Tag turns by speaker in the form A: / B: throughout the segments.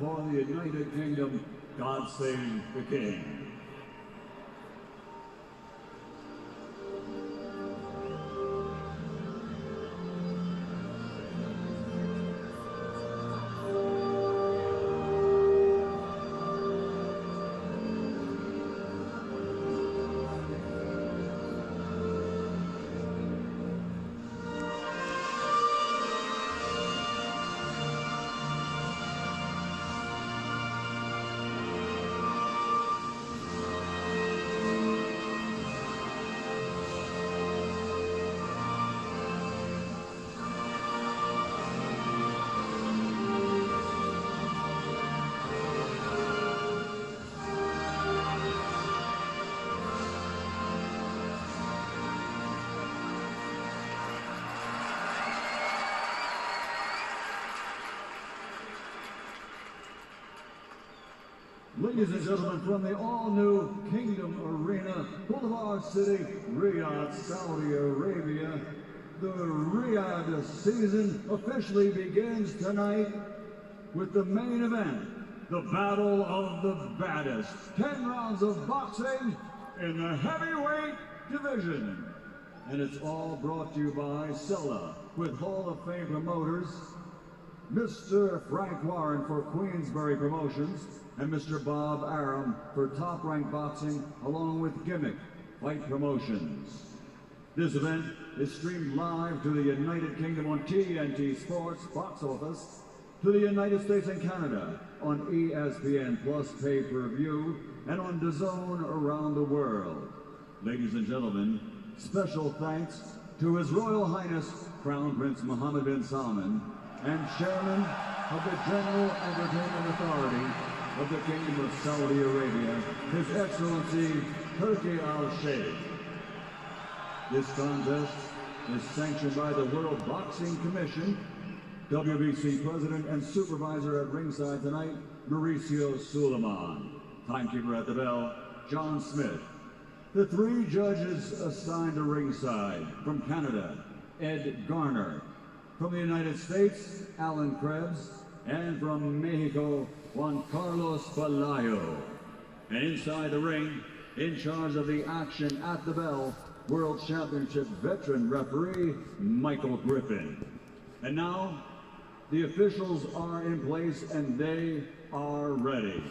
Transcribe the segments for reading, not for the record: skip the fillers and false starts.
A: for the United Kingdom, God Save the King. Ladies and gentlemen, from the all-new Kingdom Arena, Boulevard City, Riyadh, Saudi Arabia, the Riyadh season officially begins tonight with the main event, the Battle of the Baddest. 10 rounds of boxing in the heavyweight division. And it's all brought to you by Sella, with Hall of Fame promoters, Mr. Frank Warren for Queensberry Promotions, and Mr. Bob Aram for Top Rank Boxing, along with Gimmick Fight Promotions. This event is streamed live to the United Kingdom on TNT Sports Box Office, to the United States and Canada on ESPN Plus pay-per-view, and on DAZN around the world. Ladies and gentlemen, special thanks to His Royal Highness Crown Prince Mohammed bin Salman and Chairman of the General Entertainment Authority of the Kingdom of Saudi Arabia, His Excellency Turki Al-Sheikh. This contest is sanctioned by the World Boxing Commission. WBC President and Supervisor at ringside tonight, Mauricio Suleiman. Timekeeper at the bell, John Smith. The 3 judges assigned to ringside: from Canada, Ed Garner; from the United States, Alan Krebs; and from Mexico, Juan Carlos Palayo. And inside the ring, in charge of the action at the bell, World Championship veteran referee, Michael Griffin. And now, the officials are in place and they are ready.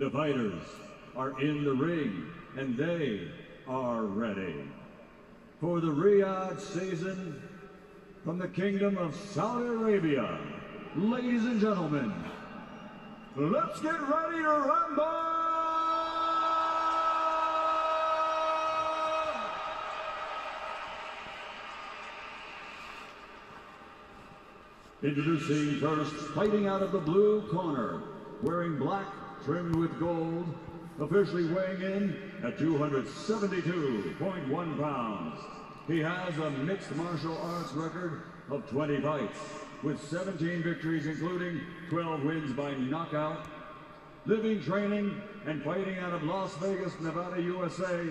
A: The fighters are in the ring and they are ready. For the Riyadh season, from the Kingdom of Saudi Arabia, ladies and gentlemen, let's get ready to rumble! Introducing first, fighting out of the blue corner, wearing black trimmed with gold, officially weighing in at 272.1 pounds. He has a mixed martial arts record of 20 fights, with 17 victories, including 12 wins by knockout. Living, training, and fighting out of Las Vegas, Nevada, USA,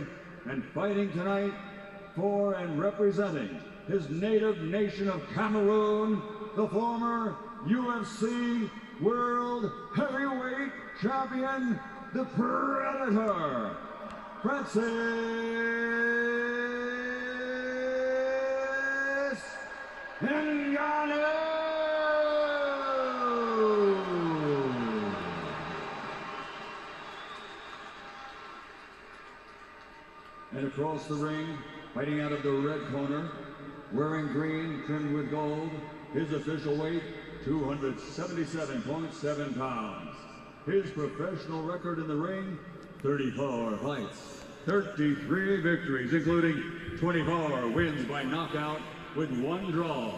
A: and fighting tonight for and representing his native nation of Cameroon, the former UFC World Heavyweight Champion, the Predator, Francis Ngannou. And across the ring, fighting out of the red corner, wearing green trimmed with gold, his official weight, 277.7 pounds. His professional record in the ring, 34 fights, 33 victories, including 24 wins by knockout with 1 draw.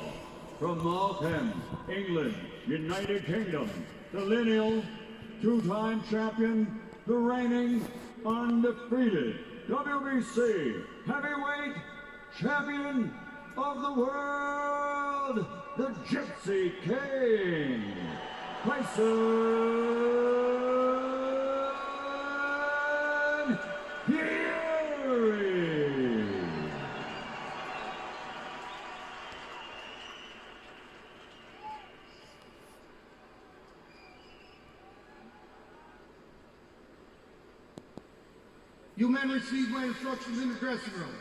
A: From Malton, England, United Kingdom, the lineal 2-time champion, the reigning undefeated WBC heavyweight champion of the world, the Gypsy King, Tyson Fury.
B: You men receive my instructions in the dressing room.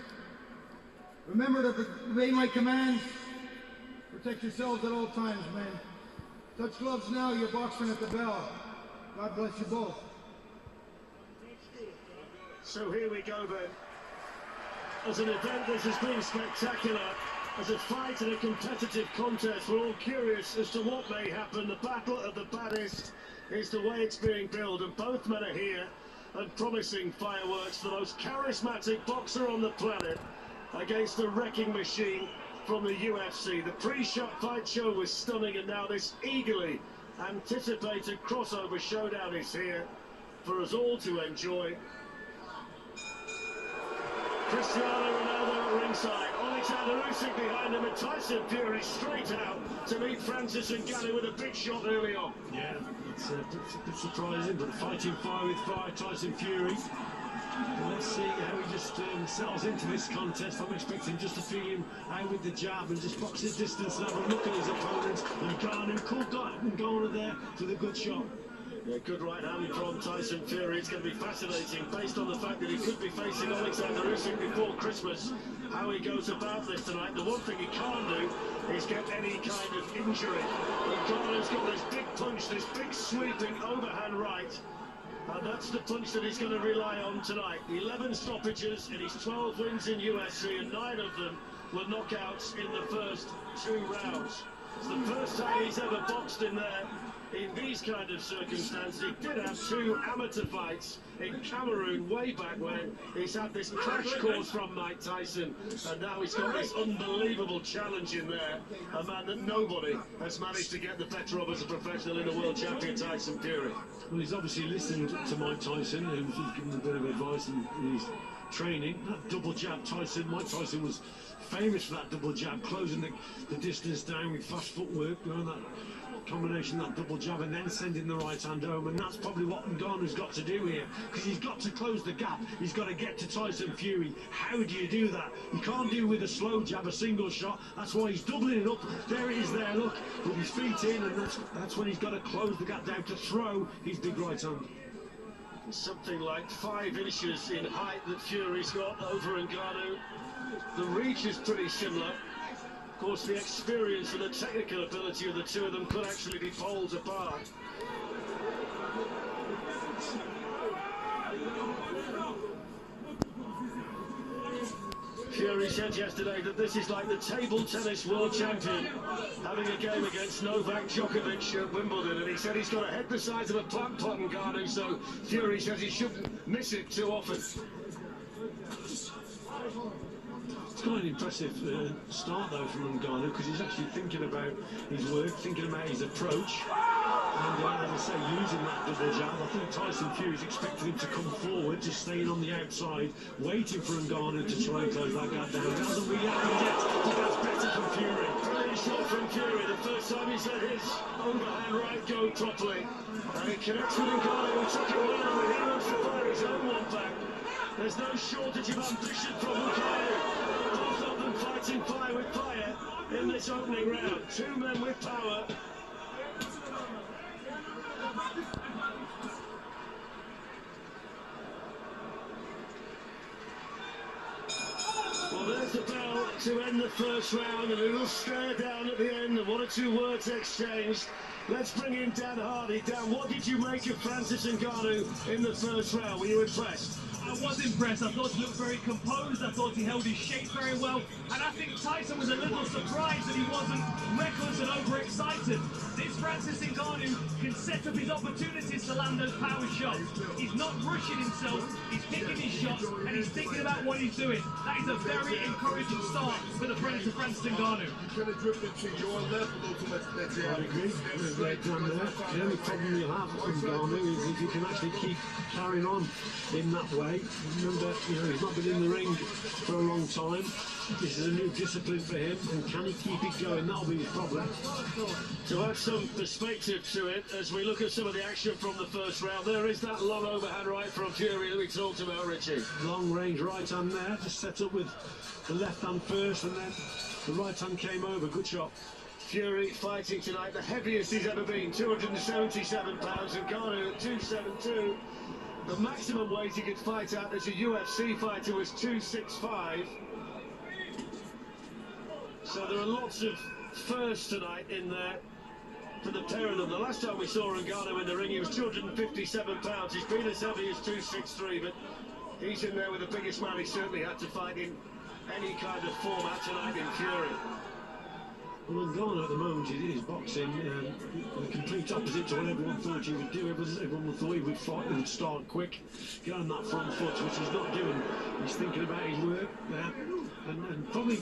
B: Remember to obey my commands. Protect yourselves at all times, men. Touch gloves now, you're boxing at the bell. God bless you both.
C: So here we go then. As an event, this has been spectacular. As a fight and a competitive contest, we're all curious as to what may happen. The battle of the baddest is the way it's being billed, and both men are here and promising fireworks. The most charismatic boxer on the planet against the wrecking machine from the UFC. The pre-shot fight show was stunning, and now this eagerly anticipated crossover showdown is here for us all to enjoy. Cristiano Ronaldo at ringside, Alexander Usyk behind him, and Tyson Fury straight out to meet Francis Ngannou with a big shot early on.
D: Yeah, it's a bit surprising, but fighting fire with fire, Tyson Fury. And let's see how he just settles into this contest. I'm expecting just to feel him out with the jab and just box his distance and have a look at his opponent. And Ngannou could go on there with a good shot.
C: Yeah, good right hand from Tyson Fury. It's going to be fascinating based on the fact that he could be facing Alexander Usyk before Christmas. How he goes about this tonight. The one thing he can't do is get any kind of injury. Ngannou's got this big punch, this big sweeping overhand right. And that's the punch that he's going to rely on tonight. 11 stoppages in his 12 wins in UFC, and 9 of them were knockouts in the first 2 rounds. It's the first time he's ever boxed in there. In these kind of circumstances, he did have 2 amateur fights in Cameroon way back when. He's had this crash course from Mike Tyson, and now he's got this unbelievable challenge in there. A man that nobody has managed to get the better of as a professional in the world champion, Tyson Fury.
D: Well, he's obviously listened to Mike Tyson, who's given him a bit of advice in his training. That double jab Mike Tyson was famous for that double jab, closing the distance down with fast footwork, you know, that combination, that double jab, and then sending the right hand home. And that's probably what Ngannou's got to do here, because he's got to close the gap. He's got to get to Tyson Fury. How do you do that? You can't do with a slow jab, a single shot. That's why he's doubling it up. There it is there, look, with his feet in, and that's when he's got to close the gap down to throw his big right hand.
C: Something like 5 inches in height that Fury's got over Ngannou. The reach is pretty similar. Of course, the experience and the technical ability of the 2 of them could actually be poles apart. Fury said yesterday that this is like the table tennis world champion having a game against Novak Djokovic at Wimbledon, and he said he's got a head the size of a plant pot, Ngannou, so Fury says he shouldn't miss it too often.
D: It's quite an impressive start though from Ngannou, because he's actually thinking about his work, thinking about his approach, and as I say, using that double jab. I think Tyson Fury's expecting him to come forward, just staying on the outside, waiting for Ngannou to try and close that gap down. It hasn't really happened yet, but that's better from Fury.
C: Brilliant shot from Fury, the first time he's let his overhand right go properly, and it connects with Ngannou, who took it well, and he wants to fire his own one back. There's no shortage of ambition from Ngannou. Both of them fighting fire with fire in this opening round. 2 men with power. Well, there's the bell to end the first round, and a little stare down at the end, and 1 or 2 words exchanged. Let's bring in Dan Hardy. Dan, what did you make of Francis Ngannou in the first round? Were you impressed?
E: I was impressed. I thought he looked very composed. I thought he held his shape very well. And I think Tyson was a little surprised that he wasn't reckless and overexcited. This Francis Ngannou can set up his opportunities to land those power shots. He's not rushing himself. He's picking his shots and he's thinking about what he's doing. That is a very encouraging start for the Predator Francis Ngannou.
F: You could have drifted to your left a little too much that jab.
D: I agree. Great down there. The only problem you'll have with Ngannou is if you can actually keep carrying on in that way. Remember, he's not been in the ring for a long time. This is a new discipline for him, and can he keep it going? That'll be his problem.
C: To add some perspective to it, as we look at some of the action from the first round, there is that long overhand right from Fury that we talked about, Richie.
D: Long range right hand there, just set up with the left hand first, and then the right hand came over. Good shot.
C: Fury fighting tonight, the heaviest he's ever been, 277 pounds, and Ngannou at 272. The maximum weight he could fight at as a UFC fighter was 265. So there are lots of firsts tonight in there for the pair of them. The last time we saw Ngannou in the ring, he was 257 pounds. He's been as heavy as 263, but he's in there with the biggest man he certainly had to fight in any kind of format tonight in Fury.
D: Well, Ngannou at the moment is boxing the complete opposite to what everyone thought he would do. Everyone thought he would fight, he would start quick, get on that front foot, which he's not doing. He's thinking about his work there, and probably,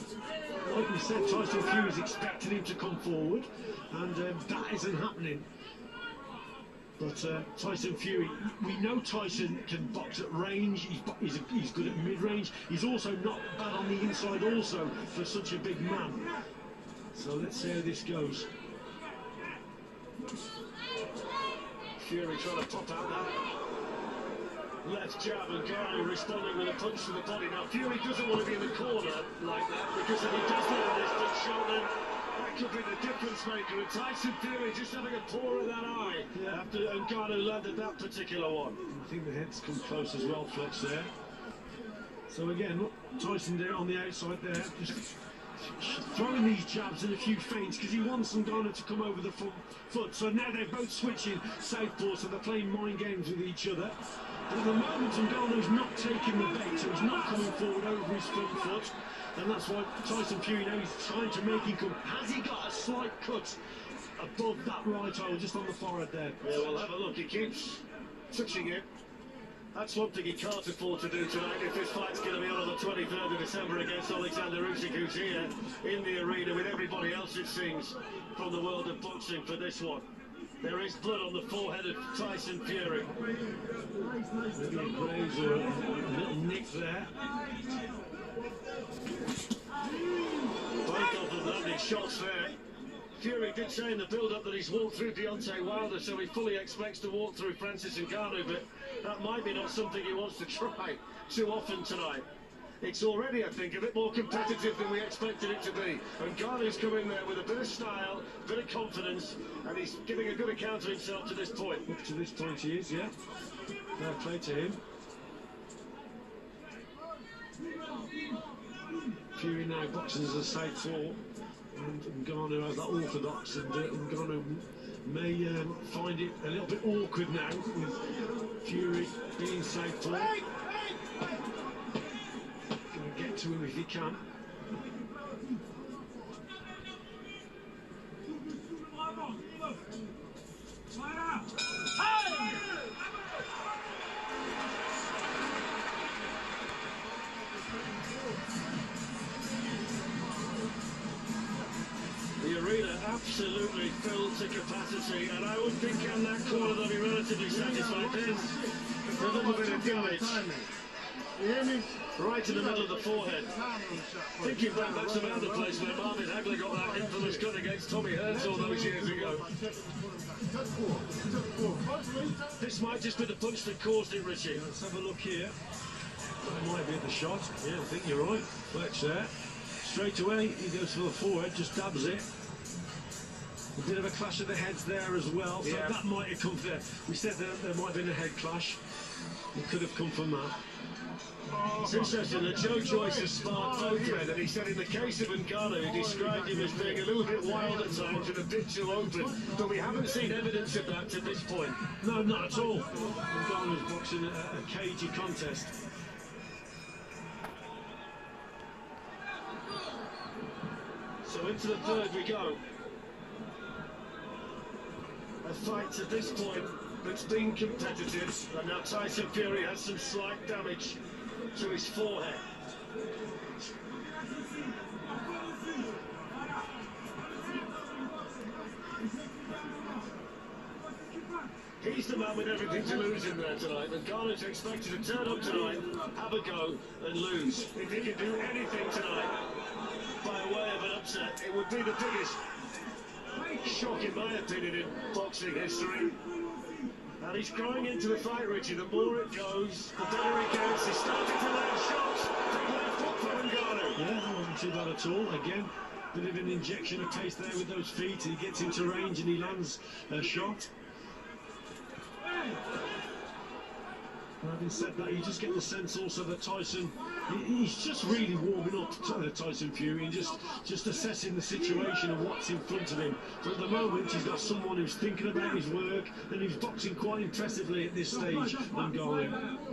D: like we said, Tyson Fury's expecting him to come forward, and that isn't happening. But Tyson Fury, we know Tyson can box at range, he's good at mid-range, he's also not bad on the inside also for such a big man. So let's see how this goes.
C: Fury trying to pop out that left jab, and Ngannou responding with a punch to the body. Now Fury doesn't want to be in the corner like that, because if he does land this big shot, then that could be the difference maker. And Tyson Fury just having a pour of that eye after Ngannou landed that particular one.
D: I think the head's come close as well, Fletch, there. So again, look, Tyson there on the outside there, just throwing these jabs and a few feints because he wants Ngannou to come over the front foot. So now they're both switching southpaw, so they're playing mind games with each other. But at the moment, Ngannou's not taking the bait, so he's not coming forward over his front foot. And that's why Tyson Fury now is trying to make him come. Has he got a slight cut above that right eye, just on the forehead there?
C: Yeah, we'll have a look. He keeps touching it. That's one thing he can't afford to do tonight if this fight's going to be on the 23rd of December against Alexander Usyk, who's here in the arena with everybody else, it seems, from the world of boxing for this one. There is blood on the forehead of Tyson Fury.
D: Maybe a graze or a little nick there.
C: Both of them landing shots there. Fury did say in the build-up that he's walked through Deontay Wilder, so he fully expects to walk through Francis Ngannou, but that might be not something he wants to try too often tonight. It's already, I think, a bit more competitive than we expected it to be. And Ngannou's come in there with a bit of style, a bit of confidence, and he's giving a good account of himself to this point.
D: Up to this point he is, yeah. Fair play to him. Fury now boxing as a southpaw, and Ngannou has that orthodox, and Ngannou may find it a little bit awkward now with Fury being southpaw. Gonna get to him if he can.
C: The arena absolutely filled to capacity, and I would think in that corner they'll be relatively satisfied. There's a little bit of damage
B: You hear me?
C: right in the middle of the forehead. Thinking back, that's about the place where Marvin Hagler got that infamous cut against Tommy Hearns all those years ago. This might just be the punch that caused it, Richie.
D: Let's have a look here. That might be the shot. Yeah, I think you're right. Fletch there. Straight away, he goes for the forehead, just dabs it. A bit of a clash of the heads there as well, so that might have come there. We said that there might have been a head clash. It could have come from that.
C: It's interesting that Joe Joyce has sparred both men, and he said in the case of Ngannou, he described him as being a little bit wild at times and a bit too open, but we haven't seen evidence of that to this point.
D: No, not at all. Ngannou's boxing a cagey contest.
C: So into the third we go. A fight to this point that's been competitive, and now Tyson Fury has some slight damage to his forehead. He's the man with everything to lose in there tonight. Ngannou's expected to turn up tonight, have a go, and lose. If he can do anything tonight by way of an upset, it would be the biggest shock, in my opinion, in boxing history. And he's growing into the fight, Richie. The more it goes, the better he gets. He's starting to land shots. Big left hook for Ngannou.
D: Yeah, that wasn't too bad at all. Again, bit of an injection of pace there with those feet. He gets into range and he lands a shot. having said that, you just get the sense also that Tyson, he's just really warming up to Tyson Fury and just assessing the situation and what's in front of him. So at the moment, he's got someone who's thinking about his work and who's boxing quite impressively at this stage. Ngannou.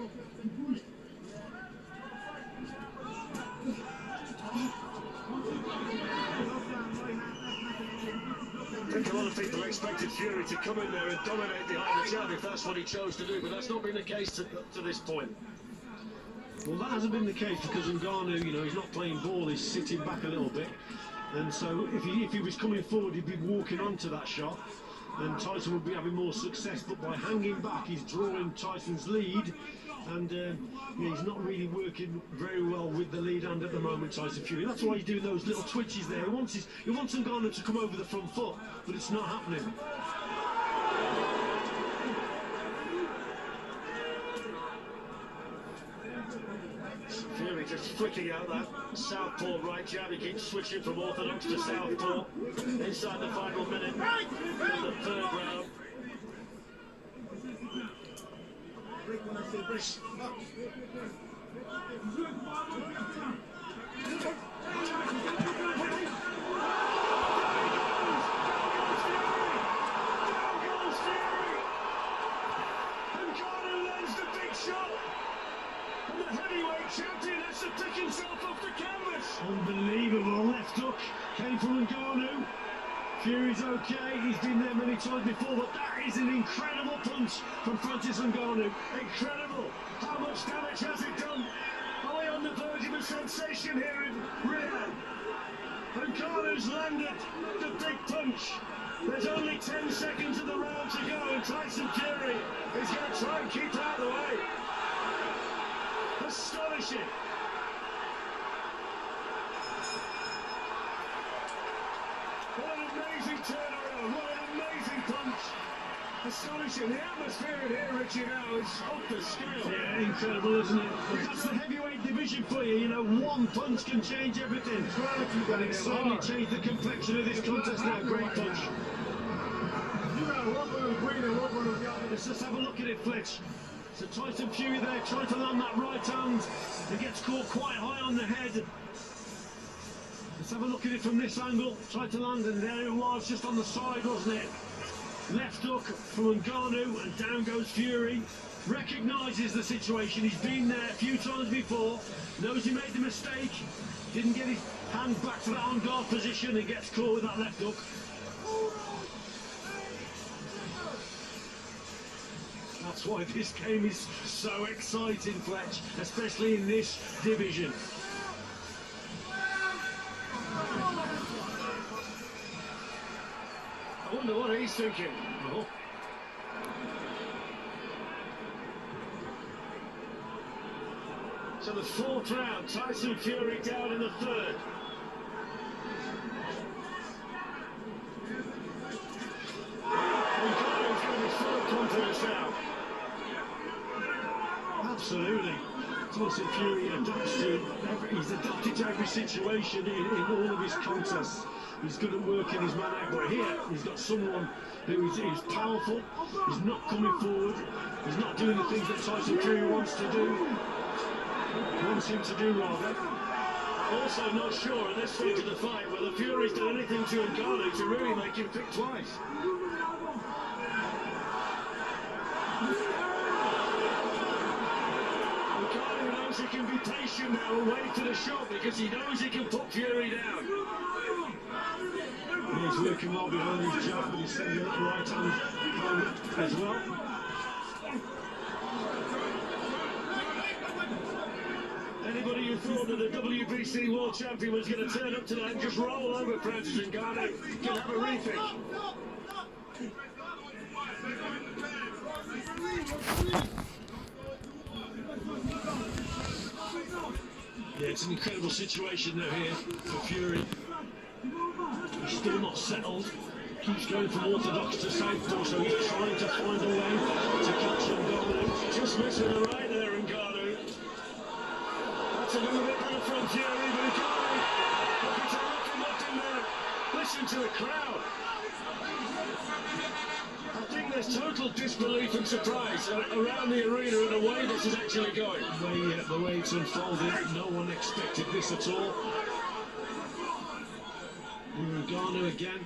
C: I think a lot of people expected Fury to come in there and dominate behind the jab if that's what he chose to do, but that's not been the case to this point.
D: Well, that hasn't been the case because Ngannou, you know, he's not playing ball, he's sitting back a little bit. And so if he was coming forward, he'd be walking onto that shot and Tyson would be having more success. But by hanging back, he's drawing Tyson's lead. And yeah, he's not really working very well with the lead hand at the moment, Tyson Fury. That's why he's doing those little twitches there. He wants Ngannou to come over the front foot, but it's not happening.
C: Fury just flicking out that southpaw right jab. He keeps switching from orthodox to southpaw inside the final minute of the third round.
E: Champion has to pick himself off the canvas.
D: Unbelievable left hook came from Ngannou. Fury's okay, he's been there many times before, but that is an incredible punch from Francis Ngannou.
C: Incredible! How much damage has it done? Are we on the verge of a sensation here in Riyadh? Ngannou's landed the big punch. There's only 10 seconds of the round to go, and Tyson Fury is going to try and keep out of the way. Astonishing! What an amazing turnaround, what an amazing punch! Astonishing, the atmosphere in here, Richie, now is off the scale.
D: Yeah, incredible, isn't it? But that's the heavyweight division for you, you know, one punch can change everything. And it certainly changed the complexion of this contest now, great punch.
B: You gotta work on the green and work on the yellow.
D: Let's just have a look at it, Fletch. So Tyson Fury there trying to land that right hand. He gets caught quite high on the head. Let's have a look at it from this angle. Tried to land and there it was, just on the side, wasn't it? Left hook from Ngannou and down goes Fury. Recognises the situation, he's been there a few times before. Knows he made the mistake. Didn't get his hand back to that on guard position and gets caught with that left hook. That's why this game is so exciting, Fletch, especially in this division.
C: I wonder what he's thinking.
D: Oh.
C: So the fourth round, Tyson Fury down in the third. Ngannou's going to be full of confidence now.
D: Absolutely. Tyson Fury adapts to he's adapted to every situation in all of his contests. He's good at working his man out, but here he's got someone who is powerful, he's not coming forward, he's not doing the things that Tyson Fury wants him to do rather.
C: Also not sure at this stage of the fight whether Fury's done anything to Ngannou to really make him think twice. Ngannou knows he can be patient now and wait for the shot because he knows he can put Fury down.
D: Yeah, he's working well behind his jab, but he's sending that right hand home as well.
C: Anybody who thought that the WBC World Champion was going to turn up tonight and just roll over Francis Ngannou can have a rethink.
D: Yeah, it's an incredible situation though here for Fury. He's still not settled. Keeps going from orthodox to southpaw, so he's trying to find a way to catch Ngannou.
C: Just missing the right there, Ngannou. That's a little bit better from Fury, but Ngannou looking to lock him up in there. Listen to the crowd. I think there's total total disbelief and surprise around the arena and the way this is actually going.
D: The way it's unfolded, no one expected this at all. Ngannou again.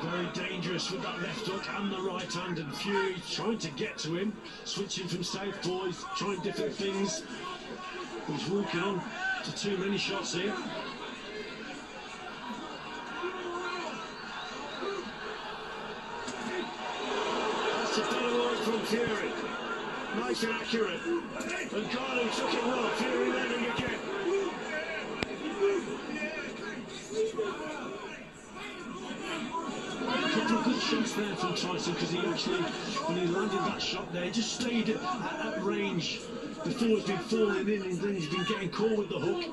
D: Very dangerous with that left hook and the right hand, and Fury trying to get to him, switching from southpaw, he's trying different things. He's walking on to too many shots here.
C: That's a better work from Fury. Nice and accurate. And Ngannou took it well. Fury landing again.
D: A couple of good shots there from Tyson, because he actually, when he landed that shot there, he just stayed at range before he's been falling in, and then he's been getting caught with the hook.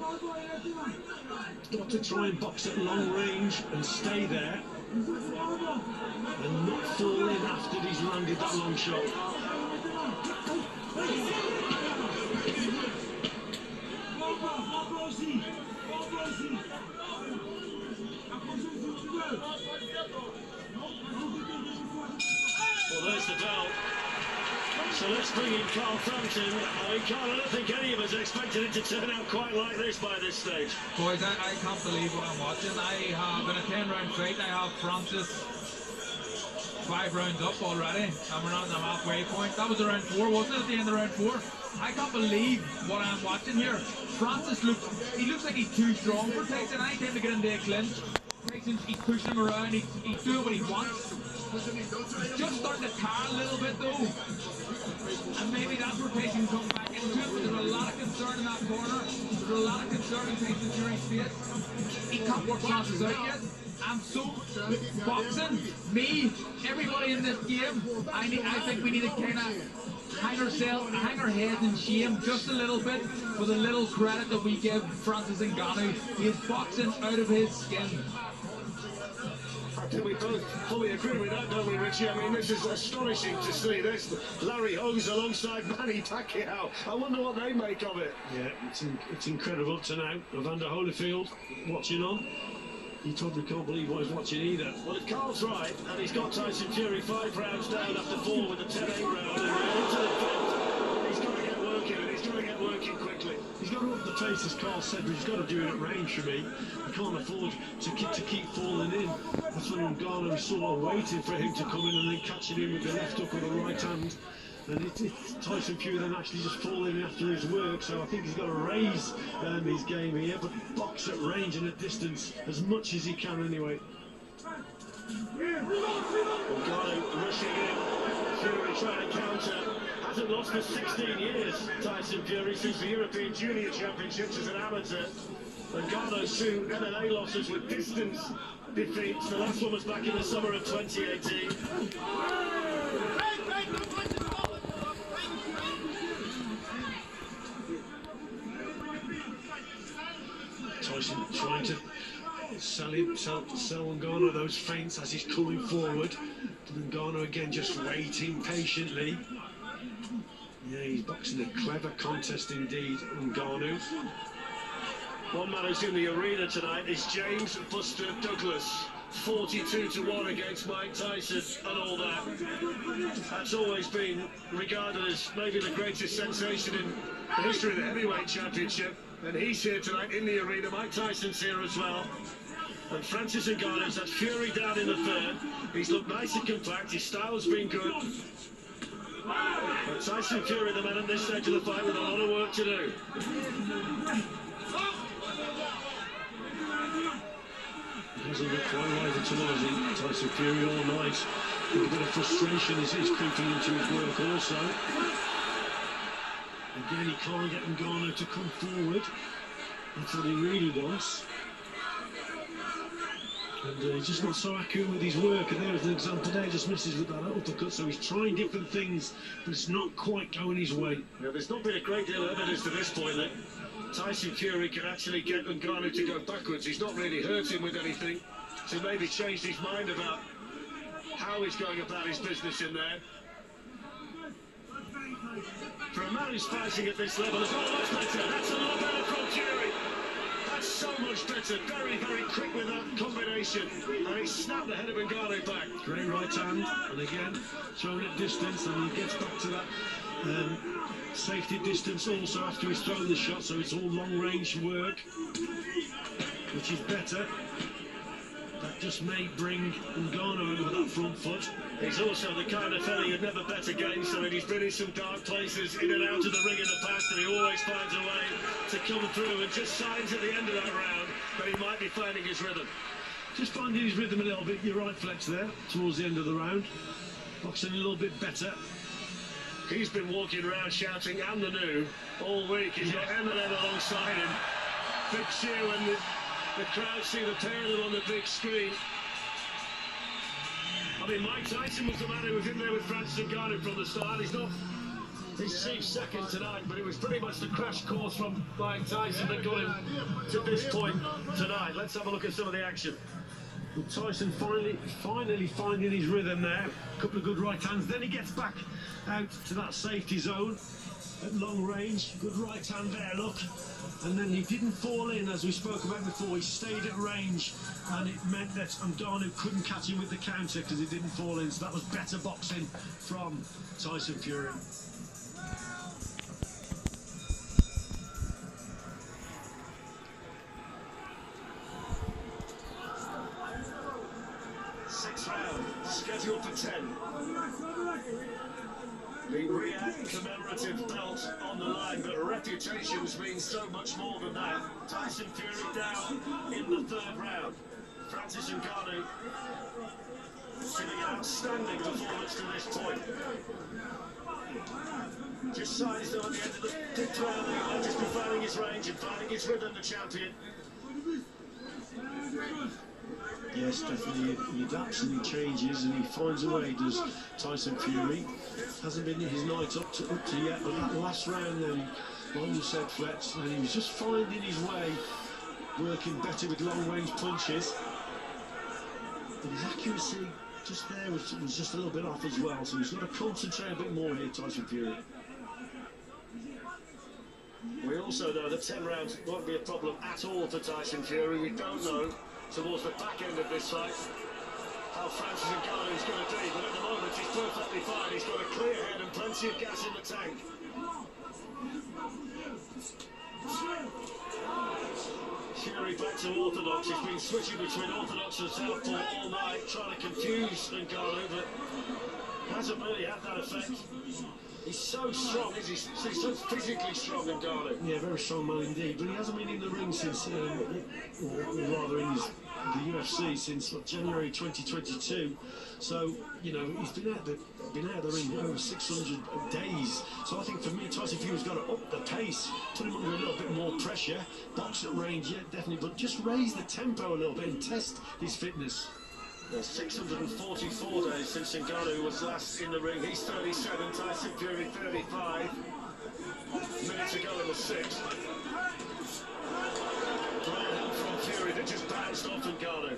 D: Got to try and box at long range and stay there and not fall in after he's landed that long shot.
C: Well, there's the bell. So let's bring in Carl Frampton. I mean, Carl, I don't think any of us expected it to turn out quite like this by this stage.
G: Boys, I can't believe what I'm watching. I have, in a 10-round fight, I have Francis 5 rounds up already, and we're not at the halfway point. That was around 4, wasn't it, at the end of round 4? I can't believe what I'm watching here. Francis looks like he's too strong for Tyson. I tend to get into a clinch. Tyson, he's pushing him around, he's doing what he wants. He's just starting to tire a little bit though. And maybe that's where Tyson comes back into it, but there's a lot of concern in that corner. There's a lot of concern in Tyson Fury's face. He can't work Francis out yet. I'm so boxing, me, everybody in this game, I think we need to kind of hang our heads in shame just a little bit for the little credit that we give Francis Ngannou. He is boxing out of his skin.
C: I think we both fully agree with that, don't we, Richie? I mean, this is astonishing to see this. Larry Holmes alongside Manny Pacquiao. I wonder what they make of it.
D: Yeah, it's incredible up to now. Evander Holyfield watching on. He probably can't believe what he's watching either.
C: Well, if Carl's right, and he's got Tyson Fury 5 rounds down after 4 with a 10-8 round, and into the 5th, he's got to get working, and he's got to get working quickly.
D: He's got to up the pace, as Carl said, but he's got to do it at range for me. He can't afford to keep falling in. That's when Ngannou was sort of waiting for him to come in and then catching him with the left hook or the right hand. And it's Tyson Fury then actually just falling in after his work, so I think he's got to raise his game here, but box at range and at distance as much as he can anyway.
C: Ngannou rushing in, Fury trying to counter. Hasn't lost for 16 years, Tyson Fury, since the European Junior Championships as an amateur. Ngannou's 2 MMA losses with distance defeats. The last one was back in the summer of 2018.
D: Tyson trying to sell Ngannou those feints as he's coming forward. Ngannou again just waiting patiently. Yeah, he's boxing a clever contest indeed, Ngannou.
C: One man who's in the arena tonight is James Buster Douglas. 42-1 against Mike Tyson and all that. That's always been regarded as maybe the greatest sensation in the history of the heavyweight championship. And he's here tonight in the arena. Mike Tyson's here as well. And Francis Ngannou's had Fury down in the 3rd. He's looked nice and compact. His style's been good. But Tyson Fury, the man at this stage of the fight, with a lot of work to do.
D: Doesn't look quite right at all, has he? Tyson Fury all night. I think a bit of frustration is creeping into his work also. Again, he can't get Ngannou to come forward. That's what he really wants. And he's just not so accurate with his work. And there's an example there, just misses with that uppercut. So he's trying different things, but it's not quite going his way.
C: Yeah, there's not been a great deal of evidence to this point that Tyson Fury can actually get Ngannou to go backwards. He's not really hurt him with anything. So maybe changed his mind about how he's going about his business in there. For a man who's fighting at this level, it's not much better. That's a lot better from Fury. That's so much better. Very, very quick with that combination. And he snapped the head of Ngannou back.
D: Great right hand, and again, throwing at distance, and he gets back to that safety distance also after he's thrown the shot, so it's all long-range work, which is better. That just may bring Ngannou over that front foot.
C: He's also the kind of fella you'd never bet against. I mean, he's been in some dark places, in and out of the ring in the past, and he always finds a way to come through, and just signs at the end of that round that he might be finding his rhythm.
D: Just finding his rhythm a little bit. You're right, Flex, there, towards the end of the round. Boxing a little bit better.
C: He's been walking around shouting Ngannou all week. He's got Eminem alongside him. Big cheer when the crowd see the pair of them on the big screen. I mean, Mike Tyson was the man who was in there with Francis Ngannou from the start. He's not his chief second tonight, but it was pretty much the crash course from Mike Tyson that got him to this point tonight. Let's have a look at some of the action.
D: Well, Tyson finally finding his rhythm now. A couple of good right hands. Then he gets back out to that safety zone at long range. Good right hand there, look. And then he didn't fall in, as we spoke about before. He stayed at range, and it meant that Ngannou couldn't catch him with the counter because he didn't fall in. So that was better boxing from Tyson Fury.
C: Sixth round, scheduled for 10. The Riyadh commemorative belt on the line, but reputations mean so much more than that. Tyson Fury down in the third round. Francis Ngannou giving an outstanding performance to this point. Just sized up at the end of the fifth round, he might just be finding his range and finding his rhythm, the champion.
D: Yes, definitely. He adapts and he changes and he finds a way, does Tyson Fury. Hasn't been his night up to yet, but that last round then, like you said, Fletch, and he was just finding his way, working better with long-range punches. But his accuracy just there was just a little bit off as well, so he's got to concentrate a bit more here, Tyson Fury.
C: We also know that 10 rounds won't be a problem at all for Tyson Fury. We don't know towards the back end of this fight how Francis Ngannou is going to do, but at the moment he's perfectly fine. He's got a clear head and plenty of gas in the tank. Fury back to orthodox. He's been switching between orthodox and southpaw all night, trying to confuse Ngannou, but hasn't really had that effect. He's so strong, he's so physically strong, Ngannou.
D: Yeah, very strong man indeed, but he hasn't been in the ring since, or rather in the UFC since January 2022. So, you know, he's been out the ring over 600 days. So I think for me, Tyson Fury's got to up the pace, put him under a little bit more pressure, box at range, yeah, definitely, but just raise the tempo a little bit and test his fitness.
C: There's 644 days since Ngannou was last in the ring. He's 37, Tyson Fury 35. Minutes ago in the sixth. Right hand from Fury that just bounced off Ngannou.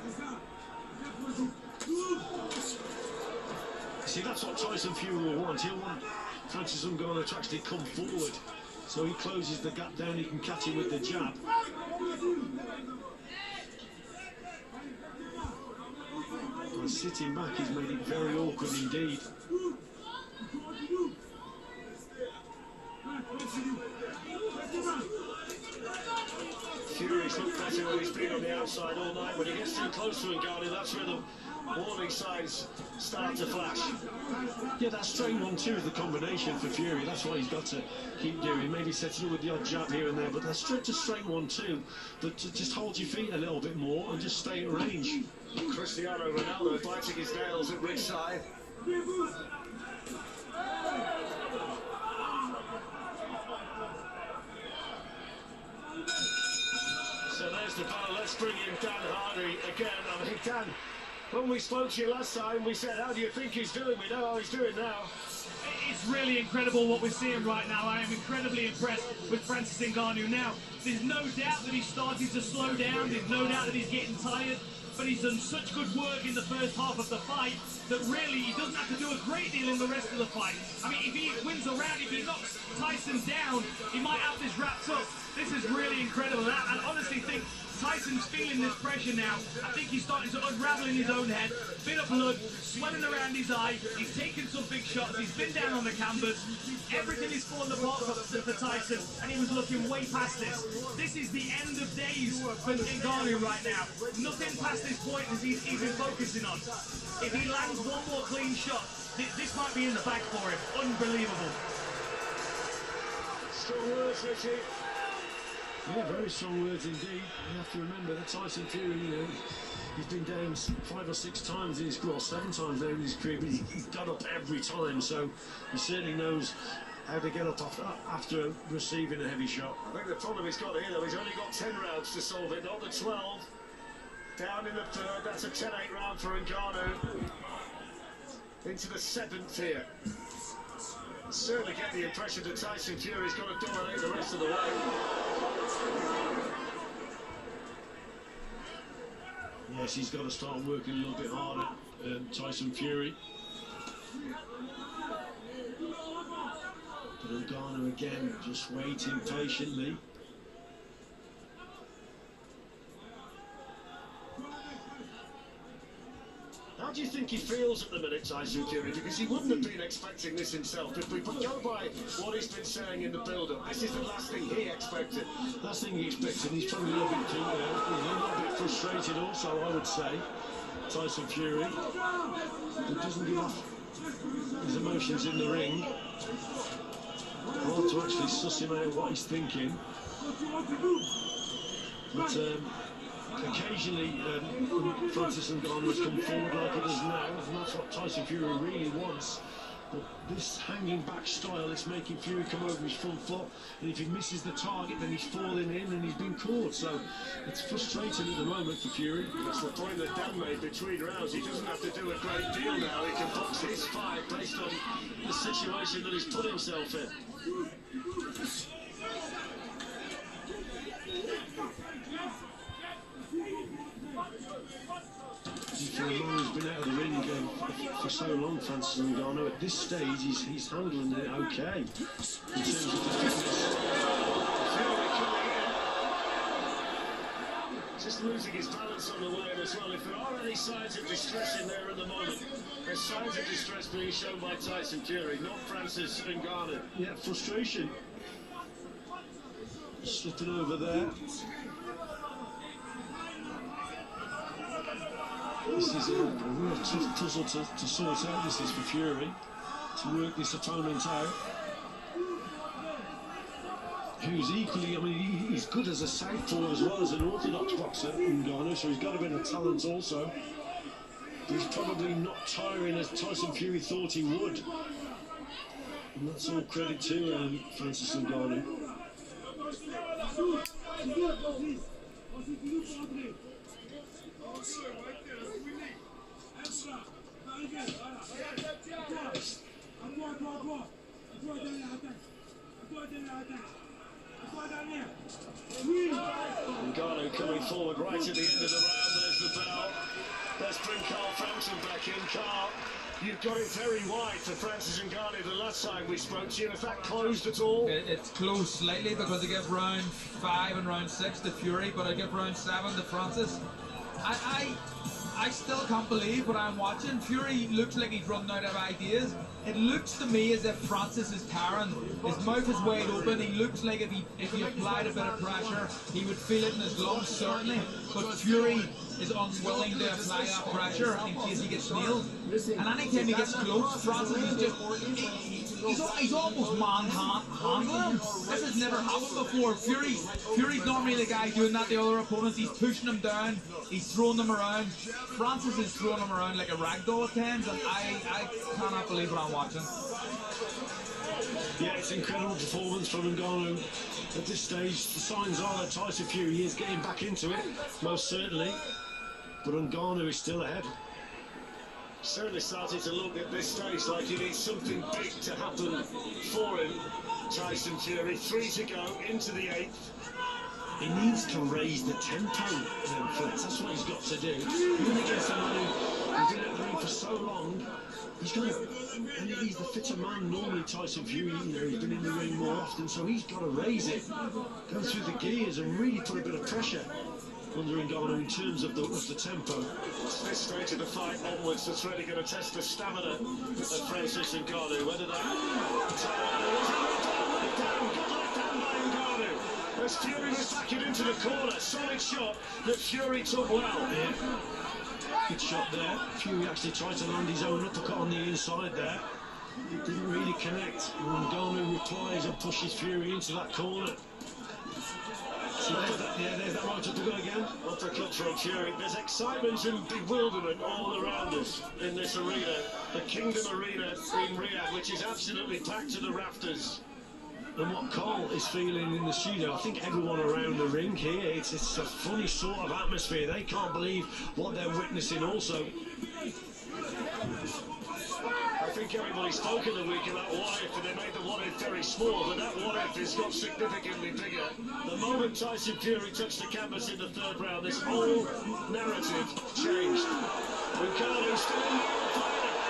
D: See, that's what Tyson Fury will want. He'll want Francis Ngannou to actually come forward. So he closes the gap down, he can catch him with the jab. By sitting back, he's made it very awkward indeed.
C: Fury's looked better when he's been on the outside all night. When he gets too close to Ngannou, that's where the warning signs start to flash.
D: Yeah, that straight 1-2 is the combination for Fury. That's what he's got to keep doing. Maybe setting up with the odd jab here and there, but that's straight 1-2. But to just hold your feet a little bit more and just stay at range.
C: Cristiano Ronaldo biting his nails at ringside. So there's the battle. Let's bring in Dan Hardy again. I mean, Dan, when we spoke to you last time, we said, how do you think he's doing? We know how he's doing now.
E: It's really incredible what we're seeing right now. I am incredibly impressed with Francis Ngannou now. There's no doubt that he's starting to slow down. There's no doubt that he's getting tired. but he's done such good work in the first half of the fight that really he doesn't have to do a great deal in the rest of the fight. I mean, if he wins the round, if he knocks Tyson down, he might have this wrapped up. This is really incredible. And I honestly think Tyson's feeling this pressure now. I think he's starting to unravel in his own head. Bit of blood, swelling around his eye. He's taken some big shots. He's been down on the canvas. Everything is falling apart for Tyson, and he was looking way past this. This is the end of days for Ngannou right now. Nothing past this point as he's been focusing on. If he lands one more clean shot, this might be in the bag for him. Unbelievable.
C: Strong words, Richie.
D: Yeah, very strong words indeed. You have to remember that Tyson Fury, he's been down 5 or 6 times in his career, 7 times now in his career, but he's got up every time, so he certainly knows how to get up after receiving a heavy shot.
C: I think the problem he's got here, though, he's only got 10 rounds to solve it, not the 12. Down in the third, that's a 10-8 round for Ngannou. Into the 7th here. Certainly get the impression that Tyson Fury's going to dominate the rest of the way.
D: Yes, he's got to start working a little bit harder, Tyson Fury. But Ngannou again, just waiting patiently.
C: How do you think he feels at the minute, Tyson Fury? Because he wouldn't have been expecting this himself. If we go by what he's been saying in the build-up, this is the last thing he expected.
D: Last thing he expected, he's probably a little bit too, a little bit frustrated also, I would say, Tyson Fury. He doesn't give off his emotions in the ring. Hard to actually suss him out what he's thinking. But occasionally Francis Ngannou has come forward like it is now, and that's what Tyson Fury really wants. But this hanging back style is making Fury come over his front foot, and if he misses the target then he's falling in and he's been caught, so it's frustrating at the moment for Fury.
C: That's the point that Dan made between rounds. He doesn't have to do a great deal now. He can box his fight based on the situation that he's put himself in.
D: He's been out of the ring for so long, Francis Ngannou. At this stage, he's handling it okay in terms of the fitness.
C: Just losing his balance on the way as well. If there are any signs of distress in there at the moment, there's signs of distress being shown by Tyson Fury, not Francis Ngannou.
D: Yeah, frustration. Slipping over there. This is a real tough puzzle to sort out. This is for Fury, to work this opponent out. Who's equally, I mean, he's good as a southpaw as well as an orthodox boxer, Ngannou, so he's got a bit of talent also. But he's probably not tiring as Tyson Fury thought he would. And that's all credit to Francis Ngannou.
C: Ngannou coming forward right at the end of the round. There's the bell. Let's bring Carl Frampton back in. Carl, you've got it very wide for Francis Ngannou the last time we spoke to you. Has that closed at all?
G: It's closed slightly because I give round 5 and round 6 to Fury, but I give round 7 to Francis. I still can't believe what I'm watching. Fury looks like he's running out of ideas. It looks to me as if Francis is tiring. His mouth is wide open. He looks like if he applied a bit of pressure, he would feel it in his lungs, certainly. But Fury is unwilling to apply that pressure in case he gets nailed. And anytime he gets close, Francis is just... He's almost manhandling him. This has never happened before. Fury's normally the guy doing that to other opponents. He's pushing them down. He's throwing them around. Francis is throwing them around like a ragdoll at times, and I cannot believe what I'm watching.
D: Yeah, it's an incredible performance from Ngannou. At this stage, the signs are that Tyson Fury is getting back into it, most certainly. But Ngannou is still ahead.
C: Certainly starting to look at this stage like he needs something big to happen for him. Tyson Fury, 3 to go into the 8th.
D: He needs to raise the tempo, Flex. That's what he's got to do. Even against a man who's been in the ring for so long, he's got to, and he's the fitter man normally, Tyson Fury, you know, he's been in the ring more often, so he's got to raise it, go through the gears and really put a bit of pressure under Ngannou in terms of the tempo.
C: It's this stage of the fight onwards that's really going to test the stamina of Francis Ngannou. Whether that as Fury was backing into the corner, solid shot that Fury took well.
D: Yeah. Good shot there. Fury actually tried to land his own uppercut on the inside there. It didn't really connect. Ngannou replies and pushes Fury into that corner. So there's that right uppercut again.
C: Uppercut from Fury. There's excitement and bewilderment all around us in this arena. The Kingdom Arena in Riyadh, which is absolutely packed to the rafters.
D: And what Cole is feeling in the studio, I think everyone around the ring here, it's a funny sort of atmosphere. They can't believe what they're witnessing also.
C: I think everybody spoke in the week about what if, and they made the what if very small, but that what if has got significantly bigger. The moment Tyson Fury touched the canvas in the third round, this whole narrative changed. Ngannou still in there,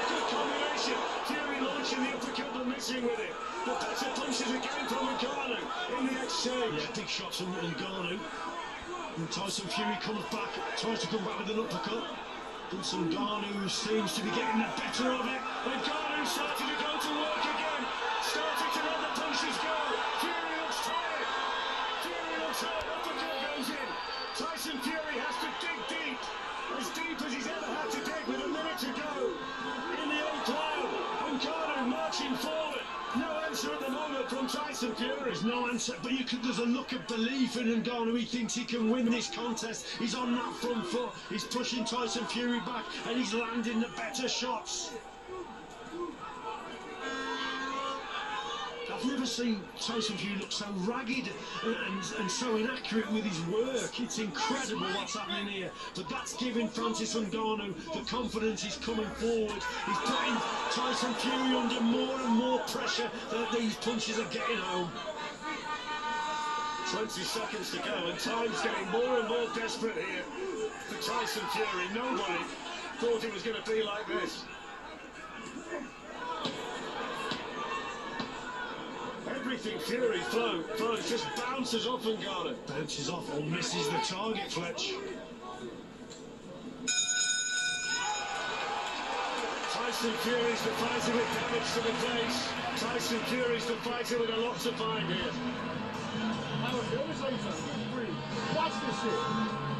C: good combination. Fury launching the uppercut but missing with it. The better punches again from Ngannou in the exchange.
D: Yeah, big shots from Ngannou. And Tyson Fury comes back, tries to come back with an uppercut. And Ngannou seems to be getting the better of it.
C: Ngannou started to go to work again. Started to let the punches go. Fury looks tired. Fury looks hurt. Uppercut goes in. Tyson Fury has to dig deep. As deep as he's ever had to dig with a minute to go. In the old cloud. Ngannou marching forward. No answer at the moment from Tyson Fury.
D: There's no answer, but there's a look of belief in Ngannou. He thinks he can win this contest. He's on that front foot. He's pushing Tyson Fury back, and he's landing the better shots. I've never seen Tyson Fury look so ragged and so inaccurate with his work. It's incredible what's happening here. But that's giving Francis Ngannou the confidence. He's coming forward. He's putting Tyson Fury under more and more pressure that these punches are getting home.
C: 20 seconds to go, and time's getting more and more desperate here for Tyson Fury. Nobody thought it was going to be like this. Everything Fury throws just bounces off Ngannou.
D: Bounces off or misses the target, Fletch.
C: Tyson Fury's the fighter with damage to the face. Tyson Fury's the fighter with a lot to find here.
B: Let me show you something. Watch this shit.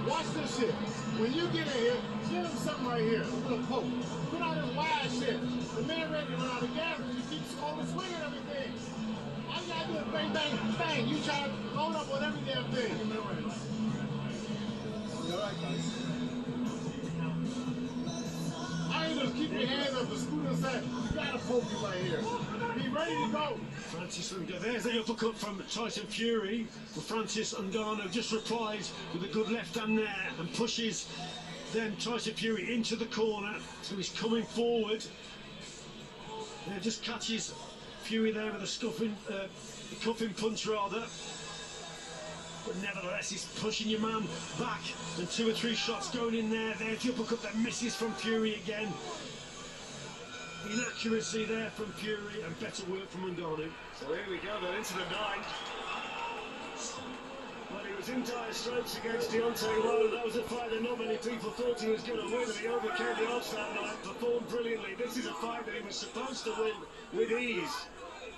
B: Watch this shit. When you get in here, give him something right here. A little poke. Put out this wide shit. The man ready to run out of gas. You keep swinging everything. All you gotta do is bang, bang, bang. You try to load up on every damn thing. I ain't just keep your hands up and scoot inside. You gotta poke you right here. Be ready to go.
D: Francis Ngannou. There's the uppercut from Tyson Fury. But Francis Ngannou just replies with a good left hand there and pushes then Tyson Fury into the corner. So he's coming forward. Yeah, just catches Fury there with a cuffing punch rather. But nevertheless, he's pushing your man back, and 2 or 3 shots going in there. There's the uppercut that misses from Fury again. Inaccuracy there from Fury, and better work from Ngannou.
C: So here we go then into the ninth. Well, he was in dire straits against Deontay Wilder. That was a fight that not many people thought he was going to win, and he overcame the odds that night, performed brilliantly. This is a fight that he was supposed to win with ease.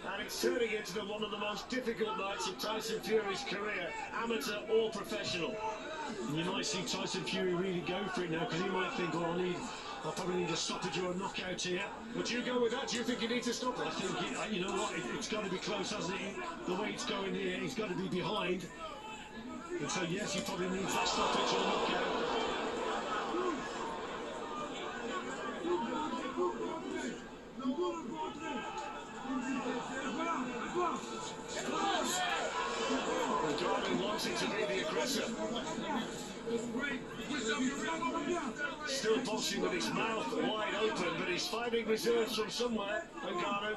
C: And it's turning into one of the most difficult nights of Tyson Fury's career, amateur or professional.
D: And you might see Tyson Fury really go for it now, because he might think, well, I'll probably need a stoppage or a knockout here.
C: Would you go with that? Do you think you need to stop it?
D: I think, you know what, it's got to be close, hasn't it? The way it's going here, he's got to be behind. And so, yes, he probably needs that stoppage or knockout.
C: Ngannou wanting to be the aggressor. Still boxing with his mouth wide open, but he's finding reserves from somewhere. Ngannou.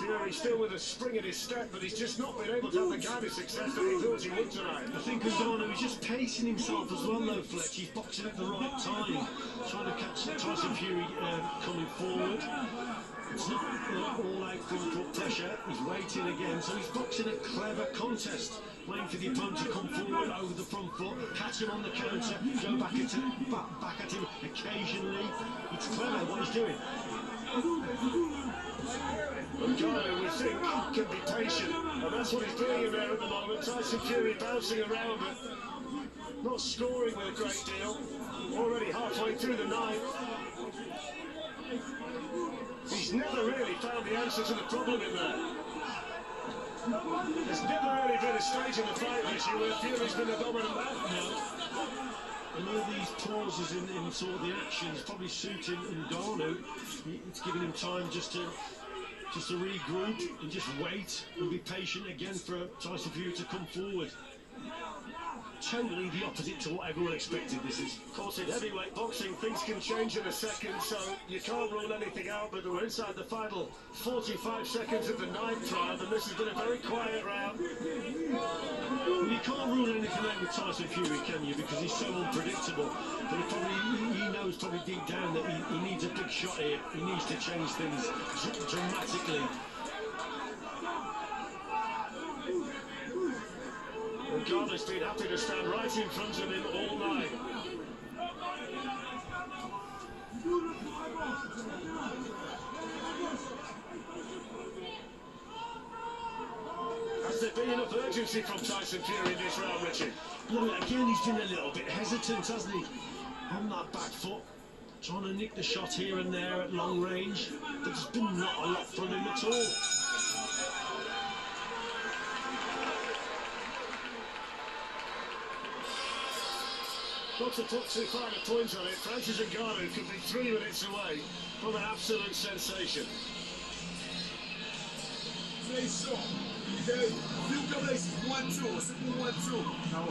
C: Fury still with a spring in his step, but he's just not been able to have the kind of success that he thought he would tonight.
D: I think Ngannou is just pacing himself as well, though, Fletch. He's boxing at the right time, trying to catch Tyson Fury coming forward. It's not all out front pressure. He's waiting again, so he's boxing a clever contest, waiting for the opponent to come forward over the front foot, catch him on the counter, go back at him occasionally. It's clever what he's doing.
C: Ngannou, we think, can be patient, and that's what he's doing in there at the moment. Tyson Fury bouncing around, but not scoring with a great deal. Already halfway through the ninth. He's never really found the answer to the problem in there. There's never really been a stage in the fight this year where Fury's been the dominant man.
D: No. And all these pauses in sort of the actions probably suiting Ngannou. It's giving him time just to regroup and just wait and be patient again for Tyson Fury to come forward. Totally the opposite to what everyone expected this is.
C: Of course, in heavyweight boxing, things can change in a second, so you can't rule anything out, but we're inside the final 45 seconds of the ninth round, and this has been a very quiet round.
D: Well, you can't rule anything out with Tyson Fury, can you? Because he's so unpredictable. But he knows probably deep down that he needs a big shot here. He needs to change things dramatically.
C: Ngannou's been happy to stand right in front of him all night. Has there been enough urgency from Tyson Fury in this round, Richard?
D: Look, again, he's been a little bit hesitant, hasn't he? On that back foot, trying to nick the shot here and there at long range. There's been not a lot from him at all.
C: Not to put too fine a point on it, Francis Ngannou could be 3 minutes away from an absolute sensation.
F: Stay strong. Okay? Few combinations. 1-2. A simple 1-2. Now.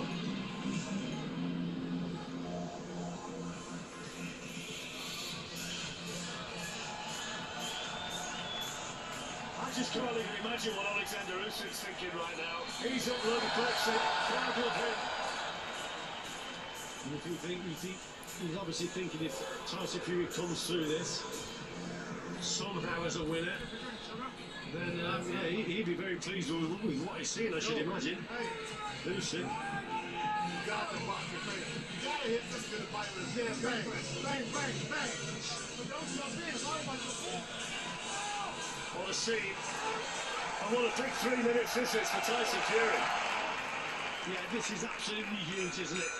C: I just can't even imagine what Alexander Usyk's thinking right now. He's up run flexing, proud of him.
D: And if you think he's obviously thinking if Tyson Fury comes through this somehow as a winner, then yeah, he'd be very pleased with what he's seeing, I should imagine. Usyk.
F: You got to box your face. You got to hit this to the fight with his hands. Bang, bang, bang, bang. But don't jump in. It's all about your
C: What a scene. And what a big 3 minutes this is for Tyson Fury.
D: Yeah, this is absolutely huge, isn't it?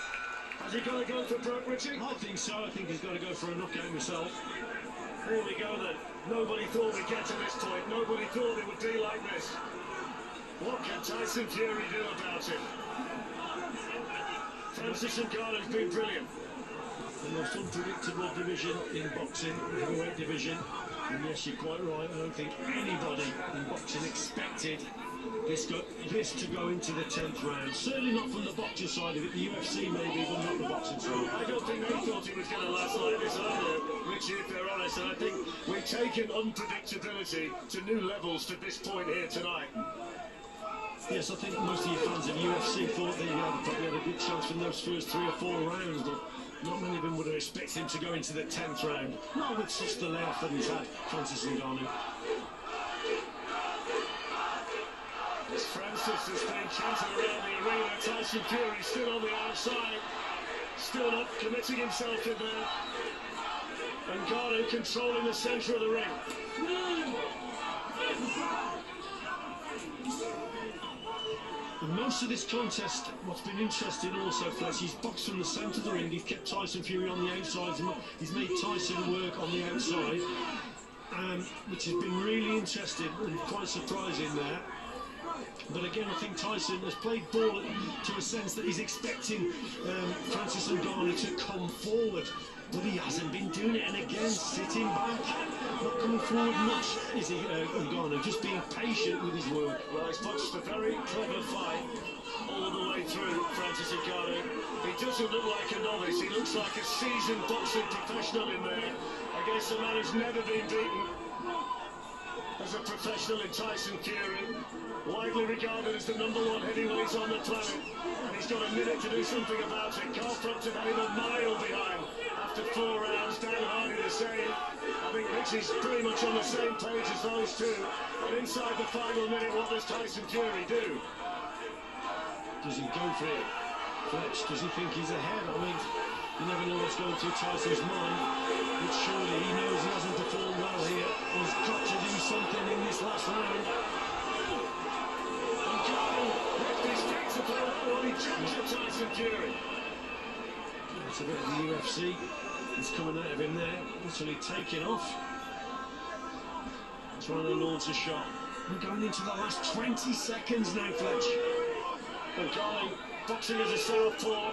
C: Has he got to go for broke, Richie?
D: I think so. I think he's got to go for a knockout himself.
C: Here we go then. Nobody thought we'd get to this point. Nobody thought it would be like this. What can Tyson Fury do about it? Francis Ngannou's been brilliant.
D: The most unpredictable division in boxing, the heavyweight division. And yes, you're quite right. I don't think anybody in boxing expected this to go into the 10th round. Certainly not from the boxing side of it. The UFC maybe, but not the boxing side.
C: I don't think they thought it was going to last like this either, Richie, if they're honest. And I think we've taken unpredictability to new levels to this point here tonight.
D: Yes, I think most of your fans of UFC thought they probably had a good chance from those first 3 or 4 rounds, but not many of them would have expected him to go into the 10th round. Not with such the layoff that he's had, Francis Ngannou.
C: As Francis has been chanting around the arena, Tyson Fury still on the outside, still not committing himself in there. And Ngannou controlling the centre of the ring.
D: And most of this contest, what's been interesting also, Fletch, he's boxed from the centre of the ring, he's kept Tyson Fury on the outside, he's made Tyson work on the outside, which has been really interesting and quite surprising there. But again, I think Tyson has played ball to a sense that he's expecting Francis Ngannou to come forward. But he hasn't been doing it, and again, sitting back, not coming forward much, is he, Ngannou, just being patient with his work.
C: Well, he's boxed a very clever fight all the way through, Francis Ngannou. He doesn't look like a novice, he looks like a seasoned boxing professional in there, against a man who's never been beaten. As as a professional in Tyson Fury, widely regarded as the #1 heavyweight on the planet, and he's got a minute to do something about it. Carl Frampton had him a mile behind after 4 rounds. Dan Hardy the same. I think Richie's pretty much on the same page as those two. And inside the final minute, what does Tyson Fury do?
D: Does he go for it? Fletch, does he think he's ahead? I mean, you never know what's going through Tyson's mind, but surely he knows he hasn't performed well here. He's got to do something in this last round.
C: And Ngannou left his feet to play well, he jumps at Tyson Fury.
D: It's a bit of the UFC. It's coming out of him there, literally taking off. Trying to launch a shot. We're going into the last 20 seconds now, Fletch.
C: Ngannou boxing as a southpaw.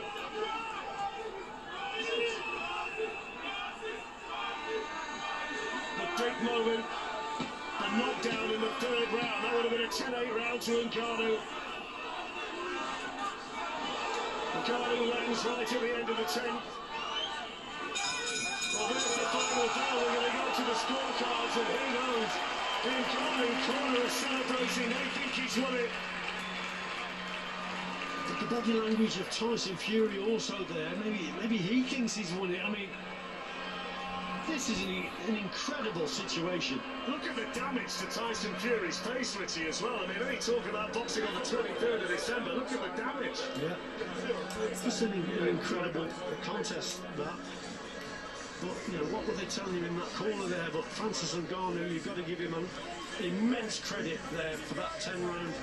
C: The big moment, the knockdown in the 3rd round. That would have been a 10-8 round to Ngannou. Ngannou lands right at the end of the 10th. Well, there's the final bell. We're going to go to the scorecards, and who knows? The Ngannou corner is celebrating. They think he's won it.
D: The body language of Tyson Fury also there. Maybe he thinks he's won it. I mean, this is an incredible situation.
C: Look at the damage to Tyson Fury's face, Richie, as well. I mean, only talking about boxing on the 23rd of December. Look at the damage.
D: Yeah. It's an incredible contest, that. But, you know, what were they telling him in that corner there? But Francis Ngannou, you've got to give him immense credit there for that 10-round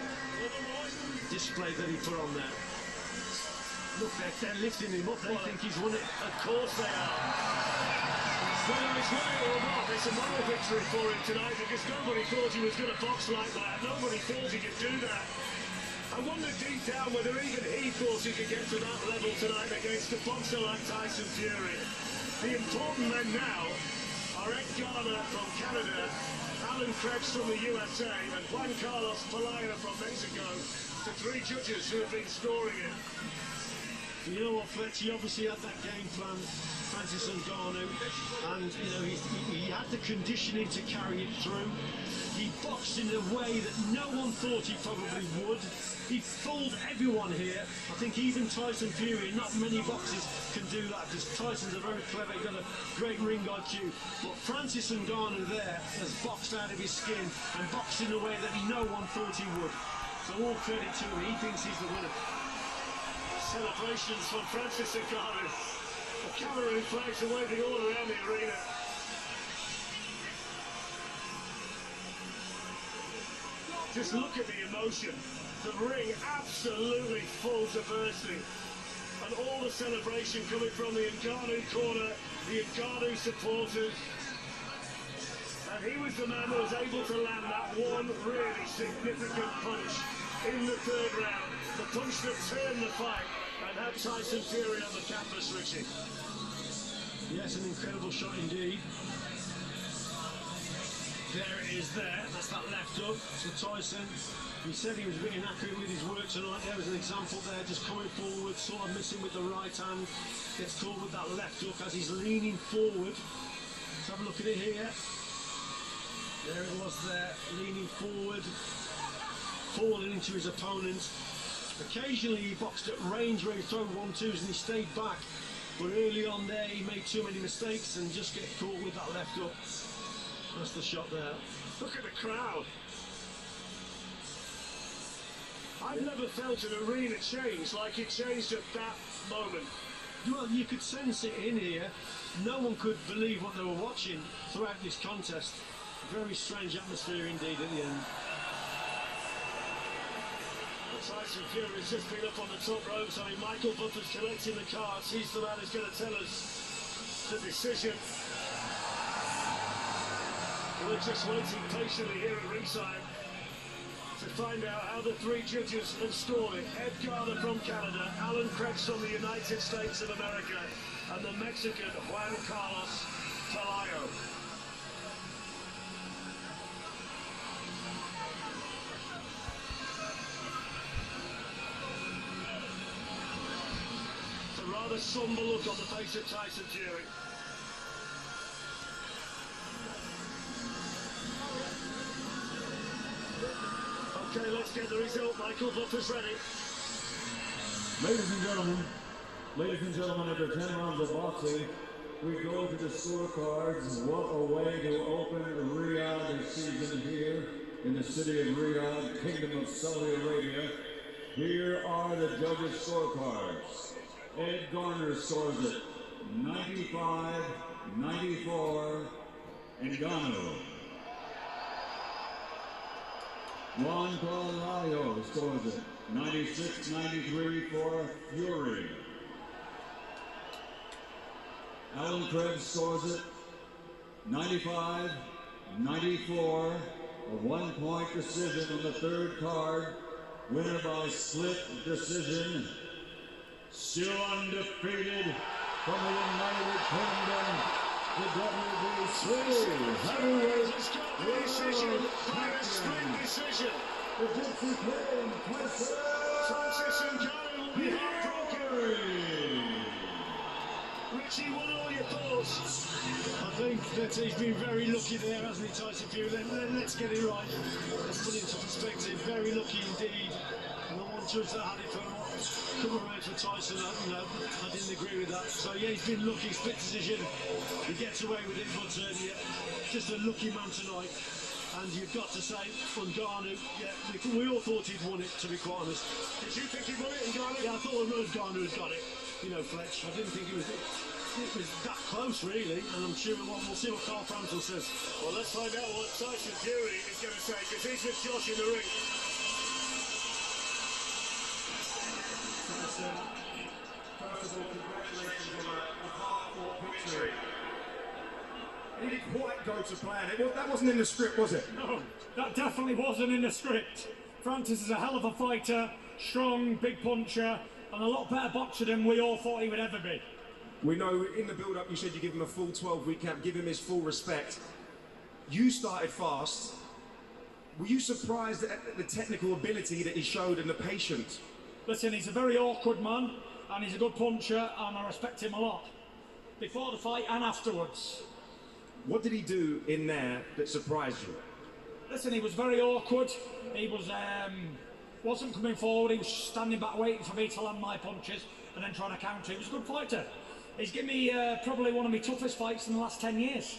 D: display that he put on there. Look, they're lifting him up. They think he's won it.
C: Of course they are. Whether it's won it or not, it's a moral victory for him tonight, because nobody thought he was going to box like that. Nobody thought he could do that. I wonder deep down whether even he thought he could get to that level tonight against a boxer like Tyson Fury. The important men now are Ngannou from Canada, Alan Krebs from the USA, and Juan Carlos Pelayo from Mexico, the 3 judges who have been scoring it.
D: You know what, Fletch, he obviously had that game plan, Francis Ngannou, and you know he had the conditioning to carry it through. He boxed in a way that no one thought he probably would. He fooled everyone here. I think even Tyson Fury, not many boxers can do that, because Tyson's a very clever, he's got a great ring IQ. But Francis Ngannou there has boxed out of his skin and boxed in a way that no one thought he would. So all credit to him, he thinks he's the winner.
C: Celebrations from Francis Ngannou. The Cameroon flags are waving all around the arena. Just look at the emotion. The ring absolutely full to bursting. And all the celebration coming from the Ngannou corner, the Ngannou supporters. And he was the man that was able to land that one really significant punch in the 3rd round. The punch that turned the fight and had Tyson Fury on the canvas, Richie.
D: Yes, an incredible shot indeed.
G: There it is there.
D: That's that left hook to Tyson. He said he was a bit inaccurate with his work tonight. There was an example there, just coming forward, sort of missing with the right hand. Gets caught with that left hook as he's leaning forward. Let's have a look at it here. There it was there, leaning forward, falling into his opponent. Occasionally he boxed at range where he threw 1-2s and he stayed back. But early on there he made too many mistakes and just get caught with that left hook. That's the shot there.
C: Look at the crowd. I've never felt an arena change like it changed at that moment.
D: Well, you could sense it in here. No one could believe what they were watching throughout this contest. Very strange atmosphere indeed at the end.
C: Tyson Fury's just been up on the top ropes. I mean, Michael Buffer's collecting the cards. He's the man who's going to tell us the decision. We're just waiting patiently here at ringside to find out how the 3 judges have scored it. Ngannou from Canada, Alan Krebs from the United States of America, and the Mexican Juan Carlos Pelayo. It's a rather somber look on the face of Tyson Fury. Okay, let's get the result. Michael Buffer's ready.
A: Ladies and gentlemen, after 10 rounds of boxing, we go to the scorecards. What a way to open Riyadh this season here in the city of Riyadh, Kingdom of Saudi Arabia. Here are the judges' scorecards. Ed Garner scores it 95-94, Ngannou. Juan Palacio scores it 96-93 for Fury. Alan Craig scores it 95-94, a one-point decision on the third card. Winner by split decision. Still undefeated from the United Kingdom, the WBC heavyweight
C: Decision by a split decision.
A: the Gypsy King,
C: Francis Ngannou will be heartbroken. Richie, what are all your thoughts?
D: I think that he's been very lucky there, hasn't he, Tyson Fury? Let's get it right. Let's put it into perspective. Very lucky indeed. And the one judge that had it for come around for Tyson, I didn't agree with that. So yeah, he's been lucky. Split decision. He gets away with it, but yeah, just a lucky man tonight. And you've got to say, Ngannou, yeah, we all thought he'd won it, to be quite honest.
C: Did you think he won it, Ngannou?
D: Yeah, I thought Ngannou had got it. You know, Fletch, I didn't think it was that close, really, and I'm sure we'll see what Carl Frampton says.
C: Well, let's find out what Tyson Fury is going to say, because he's with Josh in the ring.
H: First of all, congratulations on a hard-fought victory. It didn't quite go to plan. That wasn't in the script, was it?
E: No, that definitely wasn't in the script. Francis is a hell of a fighter, strong, big puncher, and a lot better boxer than we all thought he would ever be.
H: We know in the build-up you said you give him a full 12-week camp, give him his full respect. You started fast. Were you surprised at the technical ability that he showed and the patience?
E: Listen, he's a very awkward man, and he's a good puncher, and I respect him a lot. Before the fight and afterwards.
H: What did he do in there that surprised you?
E: Listen, he was very awkward. He was wasn't coming forward. He was standing back waiting for me to land my punches and then trying to counter. He was a good fighter. He's given me probably one of my toughest fights in the last 10 years.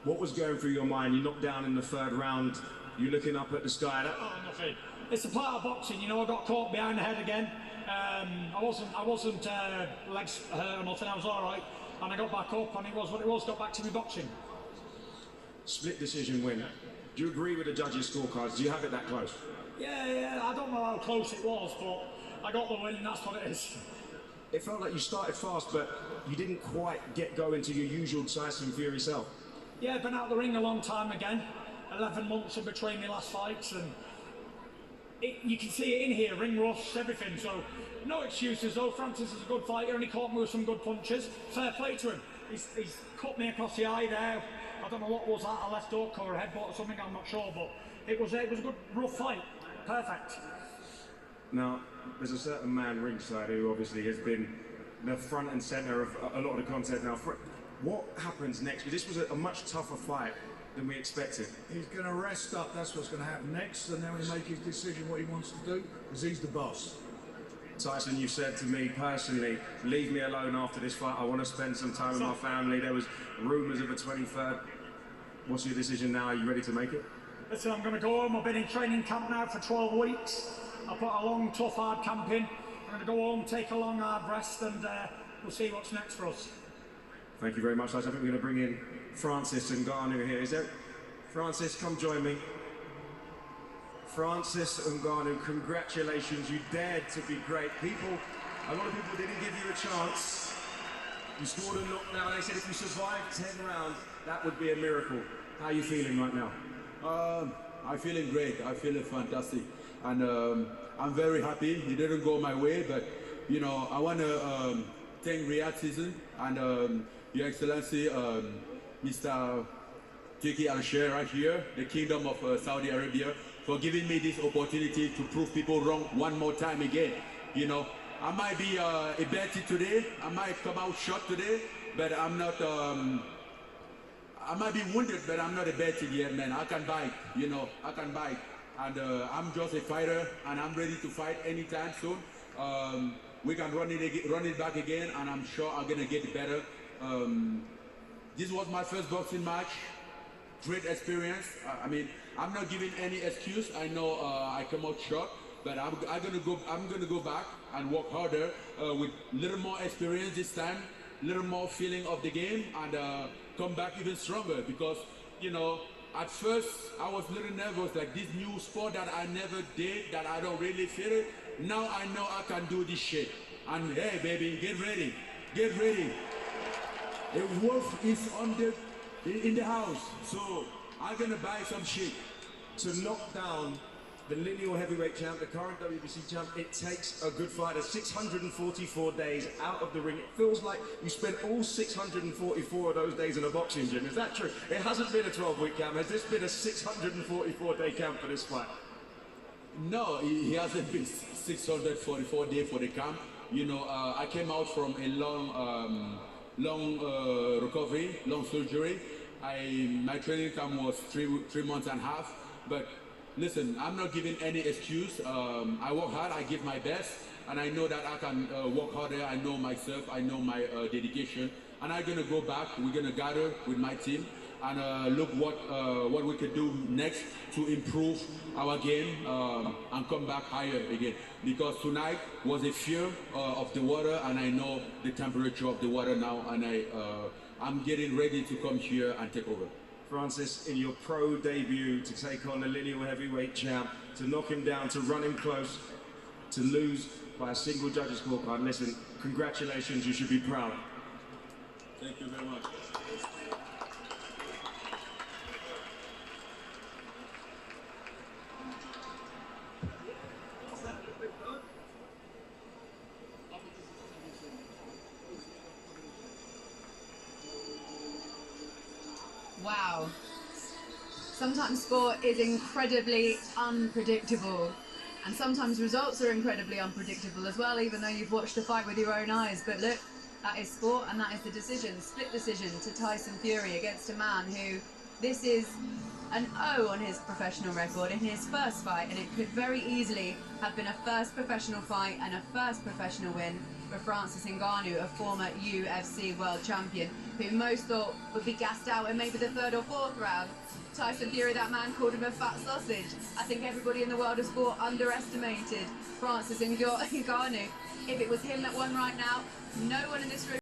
H: What was going through your mind? You knocked down in the third round. You looking up at the sky.
E: Oh, nothing. It's a part of boxing, you know. I got caught behind the head again. I wasn't legs hurt or nothing. I was all right, and I got back up, and it was what it was. Got back to me boxing.
H: Split decision win. Do you agree with the judges' scorecards? Do you have it that close?
E: Yeah. I don't know how close it was, but I got the win, and that's what it is.
H: It felt like you started fast, but you didn't quite get going to your usual Tyson Fury self.
E: Yeah, been out of the ring a long time again. 11 months in between my last fights, and you can see it in here, ring rust, everything. So no excuses though. Francis is a good fighter, and he caught me with some good punches. Fair play to him. He's cut me across the eye there. I don't know what was that, a left hook or a headbutt or something, I'm not sure, but it was a good, rough fight. Perfect.
H: Now, there's a certain man ringside who obviously has been the front and centre of a lot of the content now. What happens next? Because this was a much tougher fight than we expected.
B: He's going to rest up, that's what's going to happen next, and then he'll make his decision what he wants to do, because he's the boss.
H: Tyson, you said to me personally, leave me alone after this fight. I want to spend some time with my family. There was rumours of a 23rd. What's your decision now? Are you ready to make it?
E: Listen, I'm going to go home. I've been in training camp now for 12 weeks. I put a long, tough, hard camp in. I'm going to go home, take a long, hard rest, and we'll see what's next for us.
H: Thank you very much, Tyson. I think we're going to bring in Francis Ngannou here. Is there? Francis, come join me. Francis Ngannou, congratulations. You dared to be great. A lot of people didn't give you a chance. You scored a knockdown. They said if you survived 10 rounds, that would be a miracle. How are you feeling right now?
I: I'm feeling great. I'm feeling fantastic. And I'm very happy. It didn't go my way, but, you know, I want to thank Riyadh Season and Your Excellency, Mr. Turki Al-Sheikh right here, the Kingdom of Saudi Arabia, for giving me this opportunity to prove people wrong one more time again. You know, I might be a betty today, I might come out short today, but I'm not, I might be wounded, but I'm not a betty yet, man. I can bite, you know, I can bite. and I'm just a fighter, and I'm ready to fight anytime soon. We can run it back again, and I'm sure I'm gonna get better. This was my first boxing match. Great experience. I mean, I'm not giving any excuse. I know I come out short, but I'm gonna go back and work harder with little more experience this time, little more feeling of the game, and come back even stronger. Because you know, at first I was a little nervous, like this new sport that I never did, that I don't really feel it. Now I know I can do this shit. And hey, baby, get ready, get ready. A wolf is in the house, so I'm gonna buy some shit.
H: To knock down the lineal heavyweight champ, the current WBC champ, it takes a good fighter 644 days out of the ring. It feels like you spent all 644 of those days in a boxing gym. Is that true? It hasn't been a 12-week camp. Has this been a 644-day camp for this fight?
I: No, he hasn't been 644 days for the camp. You know, I came out from a long recovery, long surgery. My training camp was 3 months and a half. But listen, I'm not giving any excuse. I work hard, I give my best, and I know that I can work harder. I know myself, I know my dedication, and I'm gonna go back. We're gonna gather with my team and look what we could do next to improve our game and come back higher again. Because tonight was a fear of the water, and I know the temperature of the water now, and I'm getting ready to come here and take over.
H: Francis, in your pro debut, to take on the lineal heavyweight champ, to knock him down, to run him close, to lose by a single judge's scorecard. Listen, congratulations, you should be proud.
I: Thank you very much.
J: Wow. Sometimes sport is incredibly unpredictable, and sometimes results are incredibly unpredictable as well, even though you've watched a fight with your own eyes. But look, that is sport, and that is the decision, split decision to Tyson Fury against a man who, this is an O on his professional record in his first fight, and it could very easily have been a first professional fight and a first professional win for Francis Ngannou, a former UFC world champion, who most thought would be gassed out in maybe the third or fourth round. Tyson Fury, that man called him a fat sausage. I think everybody in the world of sport underestimated Francis Ngannou. If it was him that won right now, no one in this room